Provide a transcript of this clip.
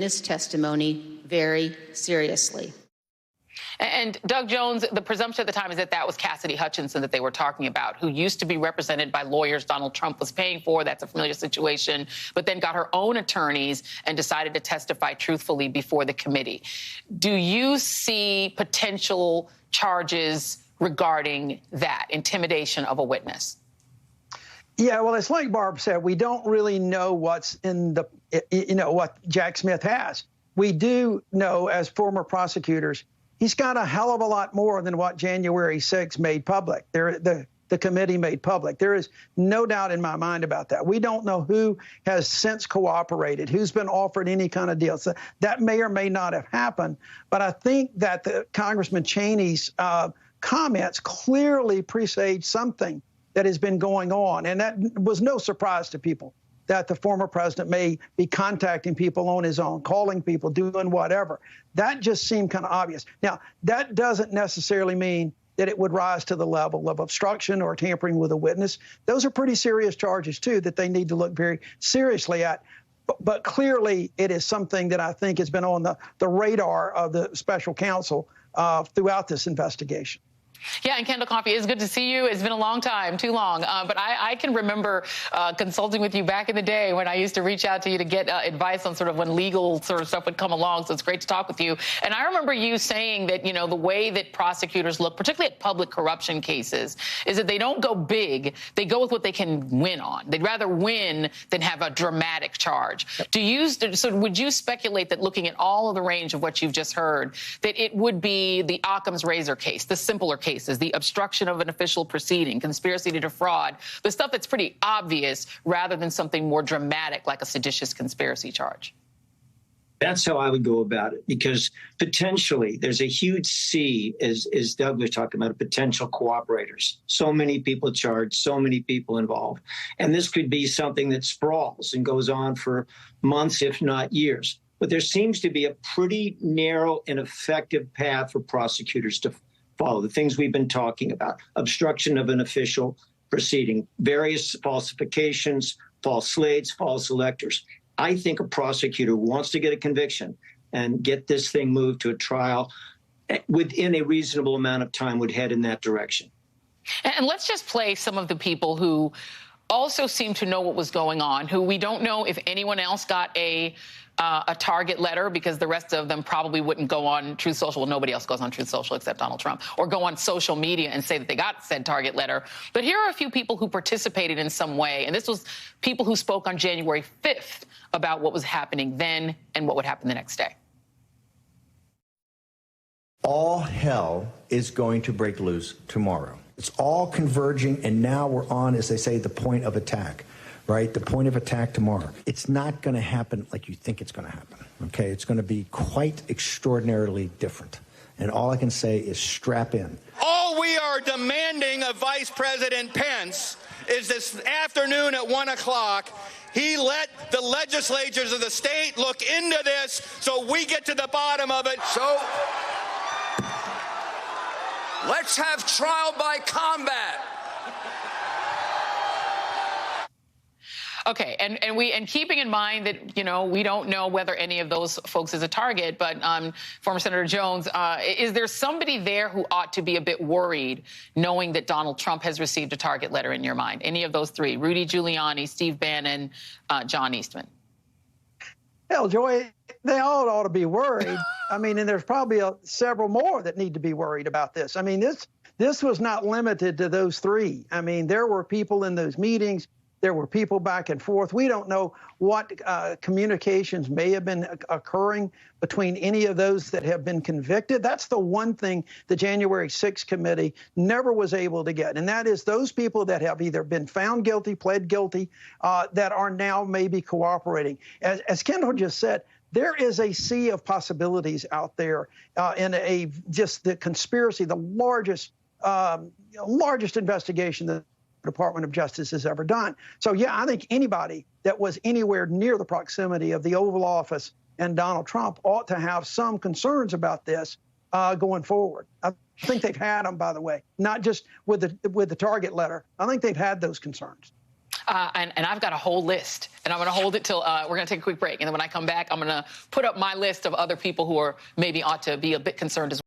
witness testimony very seriously. And Doug Jones, the presumption at the time is that that was Cassidy Hutchinson that they were talking about, who used to be represented by lawyers Donald Trump was paying for. That's a familiar situation, but then got her own attorneys and decided to testify truthfully before the committee. Do you see potential charges regarding that, intimidation of a witness? Yeah, well, it's like Barb said, we don't really know what's in the, what Jack Smith has. We do know, as former prosecutors, he's got a hell of a lot more than what January 6th made public. The committee made public. There is no doubt in my mind about that. We don't know who has since cooperated, who's been offered any kind of deal. So that may or may not have happened. But I think that the Congressman Cheney's comments clearly presage something that has been going on. And that was no surprise to people, that the former president may be contacting people on his own, calling people, doing whatever. That just seemed kind of obvious. Now, that doesn't necessarily mean that it would rise to the level of obstruction or tampering with a witness. Those are pretty serious charges, too, that they need to look very seriously at. But clearly, it is something that I think has been on the radar of the special counsel throughout this investigation. Yeah, and Kendall Coffey, it's good to see you. It's been a long time, too long. But I can remember consulting with you back in the day when I used to reach out to you to get advice on sort of when legal sort of stuff would come along. So it's great to talk with you. And I remember you saying that, the way that prosecutors look, particularly at public corruption cases, is that they don't go big. They go with what they can win on. They'd rather win than have a dramatic charge. So would you speculate that, looking at all of the range of what you've just heard, that it would be the Occam's razor case, the simpler cases, the obstruction of an official proceeding, conspiracy to defraud, the stuff that's pretty obvious, rather than something more dramatic like a seditious conspiracy charge? That's how I would go about it, because potentially there's a huge sea, as Doug was talking about, potential cooperators. So many people charged, so many people involved. And this could be something that sprawls and goes on for months, if not years. But there seems to be a pretty narrow and effective path for prosecutors to follow, the things we've been talking about: obstruction of an official proceeding, various falsifications, false slates, false electors. I think a prosecutor wants to get a conviction and get this thing moved to a trial within a reasonable amount of time would head in that direction. And let's just play some of the people who also seem to know what was going on, who we don't know if anyone else got a target letter, because the rest of them probably wouldn't go on Truth Social. Well, nobody else goes on Truth Social except Donald Trump, or go on social media and say that they got said target letter. But here are a few people who participated in some way. And this was people who spoke on January 5th about what was happening then and what would happen the next day. All hell is going to break loose tomorrow. It's all converging, and now we're on, as they say, the point of attack. Right? The point of attack tomorrow. It's not going to happen like you think it's going to happen. Okay? It's going to be quite extraordinarily different. And all I can say is strap in. All we are demanding of Vice President Pence is this afternoon at 1 o'clock, he let the legislatures of the state look into this so we get to the bottom of it. So let's have trial by combat. Okay, and keeping in mind that, we don't know whether any of those folks is a target, but former Senator Jones, is there somebody there who ought to be a bit worried, knowing that Donald Trump has received a target letter, in your mind? Any of those three: Rudy Giuliani, Steve Bannon, John Eastman? Hell, Joy, they all ought to be worried. I mean, and there's probably several more that need to be worried about this. I mean, this was not limited to those three. I mean, there were people in those meetings. There were people back and forth. We don't know what communications may have been occurring between any of those that have been convicted. That's the one thing the January 6th committee never was able to get, and that is those people that have either been found guilty, pled guilty, that are now maybe cooperating. As Kendall just said, there is a sea of possibilities out there in just the conspiracy, the largest investigation that Department of Justice has ever done. So, yeah, I think anybody that was anywhere near the proximity of the Oval Office and Donald Trump ought to have some concerns about this going forward. I think they've had them, by the way, not just with the target letter. I think they've had those concerns. and I've got a whole list, and I'm going to hold it till we're going to take a quick break. And then when I come back, I'm going to put up my list of other people who are maybe ought to be a bit concerned as well.